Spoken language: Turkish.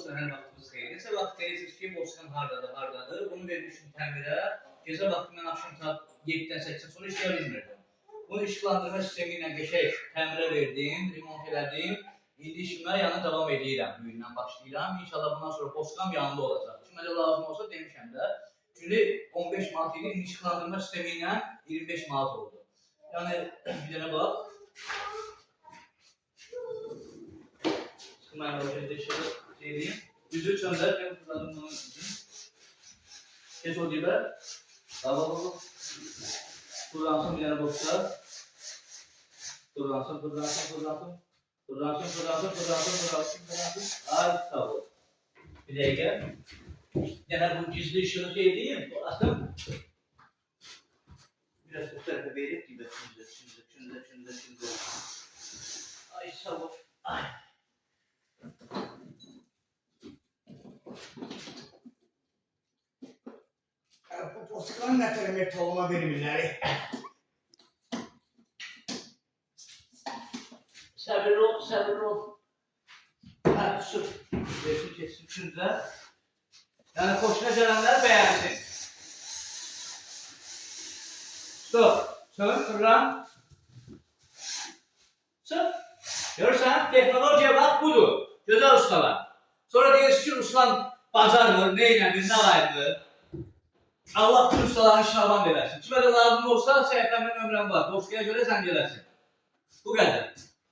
dostlar, hər vaxtınız xeyir. Neçə vaxt deyirsiniz ki, Bostan hardadır? Bunu vermişim təmirə. Gecə vaxtı mən axşam saat 7-dən 8-ə sonra işləyə bilmirdim. Bunu işıqlandırma sistemi ilə qəşəng təmirə verdim, remont elədim. İndi işimə yana davam edirəm, bugündən başlayıram. İnşallah bundan sonra Bostan yanında olacaq. Kimə də lazım olsa demişəm də. Günü 15 manat idi, indi işıqlandırma sistemi ilə 25 manat oldu. Yəni, bir dənə bax. Mən o şeydə şeyliyim. Düzü çöndər, ben kullanım bunun için. Kes o dibe. Baba. Kullansın bir yana boşta. Kullansın. Ay sağ ol. Bir dakika. Yani bu gizli ışığı şey değil mi? Attım. Biraz bu tarafa verip gibi. Şimdi. Ay sağ ol. Ay. Bu postkan ne taramet olma verimleri? Sabır ol. Hadi su. Kesin şurada. Yani hoşuna gelenler beğensin. Stop. Sön, fırlan. Sön. Görürsen teknolojiye bak budur. Güzel ustalar. Sonra diyorsun ki uslan bazar mı, neyle, ne alaydı? Allah bütün ustaların şaban versin. Kime de lazım olsa SFM'nin ömrüm var. Dosyaya göre sen gelersin. Bu kadar.